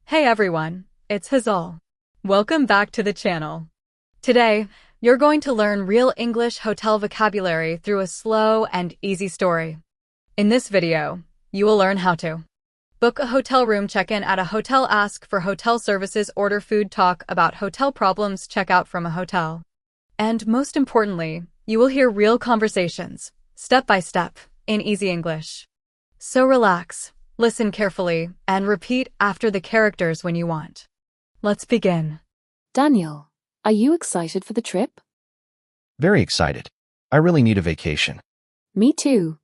Hey everyone, it's Hazal. Welcome back to the channel. Today, you're going to learn real English hotel vocabulary through a slow and easy story. In this video, you will learn how to book a hotel room, check-in at a hotel, ask for hotel services, order food, talk about hotel problems, check out from a hotel. And most importantly, you will hear real conversations, step by step, in easy English. So relax, listen carefully, and repeat after the characters when you want. Let's begin. Daniel, are you excited for the trip? Very excited. I really need a vacation. Me too.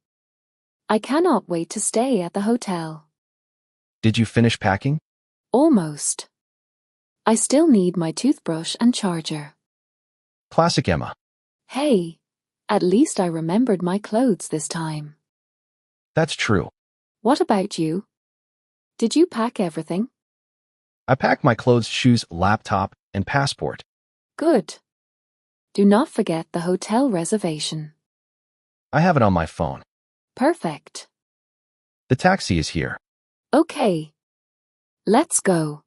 I cannot wait to stay at the hotel. Did you finish packing? Almost. I still need my toothbrush and charger. Classic Emma. Hey, at least I remembered my clothes this time. That's true. What about you? Did you pack everything? I packed my clothes, shoes, laptop, and passport. Good. Do not forget the hotel reservation. I have it on my phone. Perfect. The taxi is here. Okay. Let's go.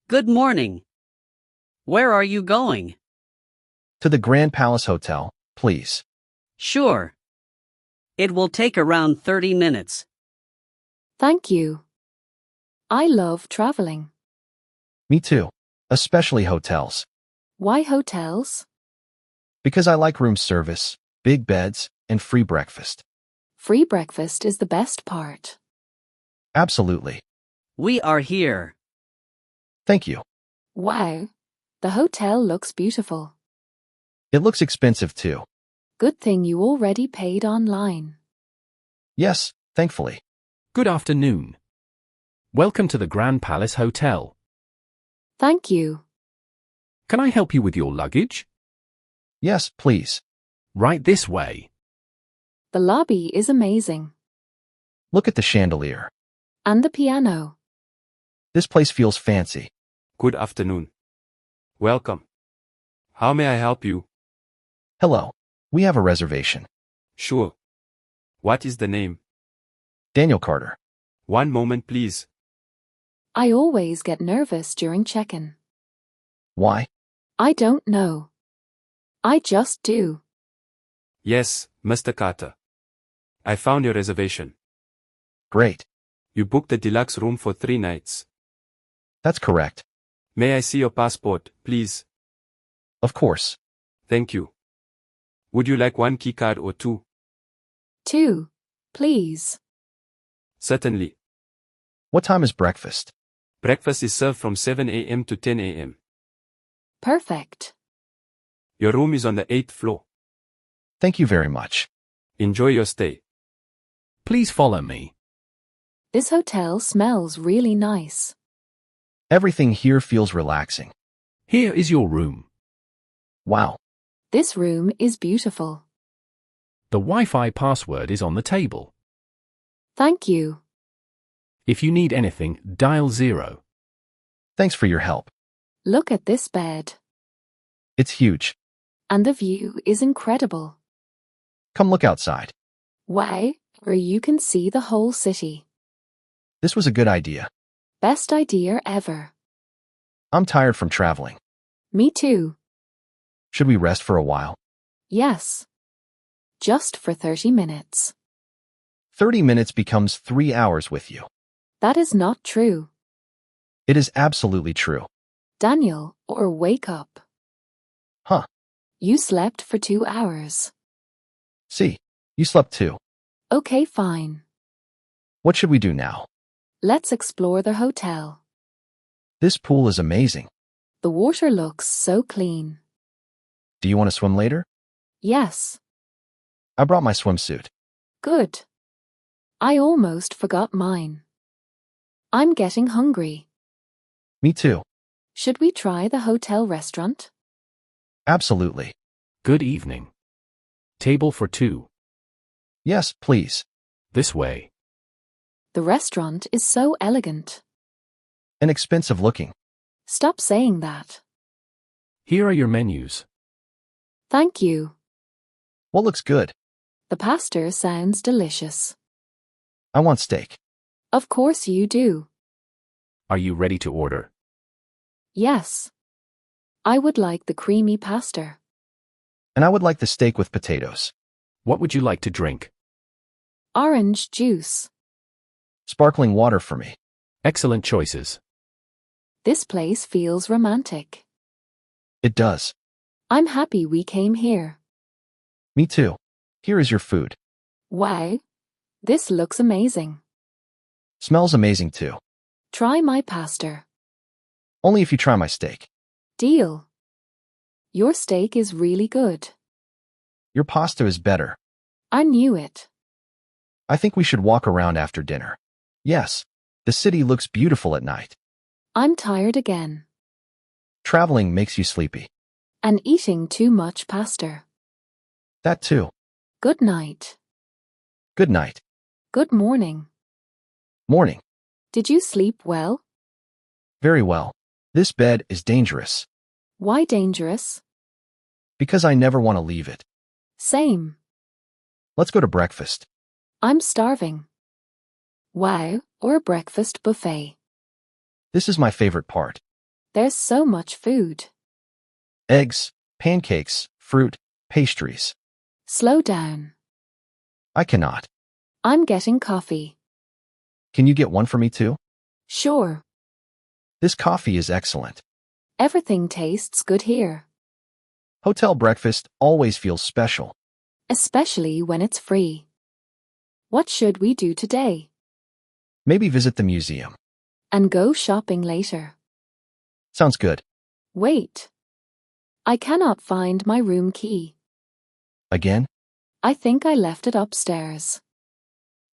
Good morning. Where are you going? To the Grand Palace Hotel, please. Sure. It will take around 30 minutes. Thank you. I love traveling. Me too. Especially hotels. Why hotels? Because I like room service, big beds, and free breakfast. Free breakfast is the best part. Absolutely. We are here. Thank you. Wow, the hotel looks beautiful. It looks expensive too. Good thing you already paid online. Yes, thankfully. Good afternoon. Welcome to the Grand Palace Hotel. Thank you. Can I help you with your luggage? Yes, please. Right this way. The lobby is amazing. Look at the chandelier. And the piano. This place feels fancy. Good afternoon. Welcome. How may I help you? Hello. We have a reservation. Sure. What is the name? Daniel Carter. One moment, please. I always get nervous during check-in. Why? I don't know. I just do. Yes, Mr. Carter. I found your reservation. Great. You booked the deluxe room for 3 nights. That's correct. May I see your passport, please? Of course. Thank you. Would you like 1 key card or 2? 2, please. Certainly. What time is breakfast? Breakfast is served from 7 a.m. to 10 a.m. Perfect. Your room is on the 8th floor. Thank you very much. Enjoy your stay. Please follow me. This hotel smells really nice. Everything here feels relaxing. Here is your room. Wow. This room is beautiful. The Wi-Fi password is on the table. Thank you. If you need anything, dial 0. Thanks for your help. Look at this bed. It's huge. And the view is incredible. Come look outside. Wow, where you can see the whole city. This was a good idea. Best idea ever. I'm tired from traveling. Me too. Should we rest for a while? Yes. Just for 30 minutes. 30 minutes becomes 3 hours with you. That is not true. It is absolutely true. Daniel, or wake up. Huh. You slept for 2 hours. See, you slept too. Okay, fine. What should we do now? Let's explore the hotel. This pool is amazing. The water looks so clean. Do you want to swim later? Yes. I brought my swimsuit. Good. I almost forgot mine. I'm getting hungry. Me too. Should we try the hotel restaurant? Absolutely. Good evening. Table for 2. Yes, please. This way. The restaurant is so elegant. And expensive looking. Stop saying that. Here are your menus. Thank you. What looks good? The pasta sounds delicious. I want steak. Of course you do. Are you ready to order? Yes. I would like the creamy pasta. And I would like the steak with potatoes. What would you like to drink? Orange juice. Sparkling water for me. Excellent choices. This place feels romantic. It does. I'm happy we came here. Me too. Here is your food. Wow. This looks amazing. Smells amazing too. Try my pasta. Only if you try my steak. Deal. Your steak is really good. Your pasta is better. I knew it. I think we should walk around after dinner. Yes. The city looks beautiful at night. I'm tired again. Traveling makes you sleepy. And eating too much pasta. That too. Good night. Good night. Good morning. Morning. Did you sleep well? Very well. This bed is dangerous. Why dangerous? Because I never want to leave it. Same. Let's go to breakfast. I'm starving. Wow, or a breakfast buffet. This is my favorite part. There's so much food. Eggs, pancakes, fruit, pastries. Slow down. I cannot. I'm getting coffee. Can you get one for me too? Sure. This coffee is excellent. Everything tastes good here. Hotel breakfast always feels special. Especially when it's free. What should we do today? Maybe visit the museum. And go shopping later. Sounds good. Wait. I cannot find my room key. Again? I think I left it upstairs.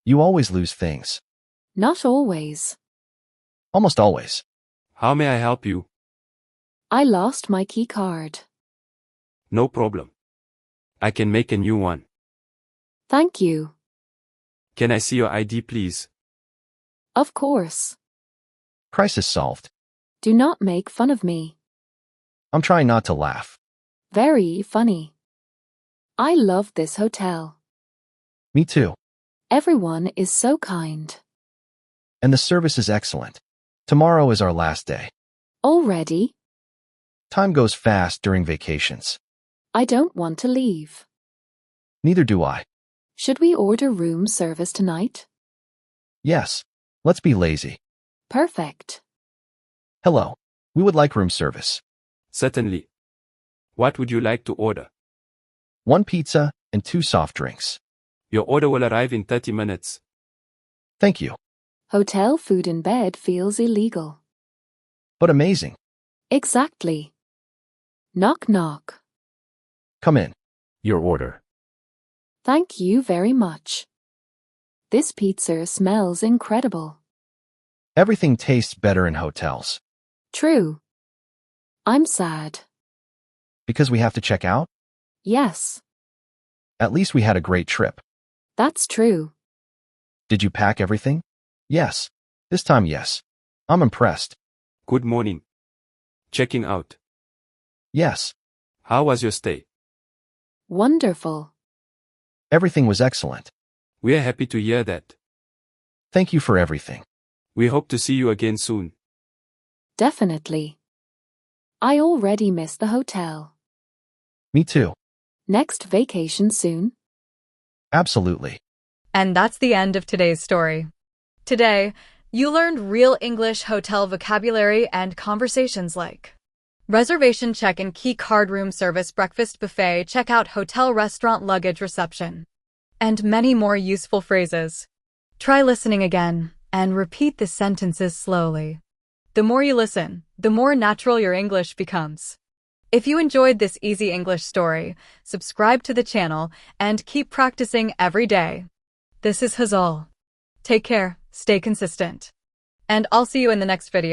You always lose things. Not always. Almost always. How may I help you? I lost my key card. No problem. I can make a new one. Thank you. Can I see your ID, please? Of course. Crisis solved. Do not make fun of me. I'm trying not to laugh. Very funny. I love this hotel. Me too. Everyone is so kind. And the service is excellent. Tomorrow is our last day. Already? Time goes fast during vacations. I don't want to leave. Neither do I. Should we order room service tonight? Yes. Let's be lazy. Perfect. Hello. We would like room service. Certainly. What would you like to order? 1 pizza and 2 soft drinks. Your order will arrive in 30 minutes. Thank you. Hotel food in bed feels illegal. But amazing. Exactly. Knock knock. Come in. Your order. Thank you very much. This pizza smells incredible. Everything tastes better in hotels. True. I'm sad. Because we have to check out? Yes, At least we had a great trip. that's true. Did you pack everything? Yes. This time, yes. I'm impressed. Good morning. Checking out. Yes. How was your stay? Wonderful. Everything was excellent. We are happy to hear that. Thank you for everything. We hope to see you again soon. Definitely. I already miss the hotel. Me too. Next vacation soon? Absolutely. And that's the end of today's story. Today, you learned real English hotel vocabulary and conversations like reservation check-in, key card, room service, breakfast buffet, checkout, hotel, restaurant, luggage reception, and many more useful phrases. Try listening again and repeat the sentences slowly. The more you listen, the more natural your English becomes. If you enjoyed this easy English story, subscribe to the channel and keep practicing every day. This is Hazal. Take care, stay consistent, and I'll see you in the next video.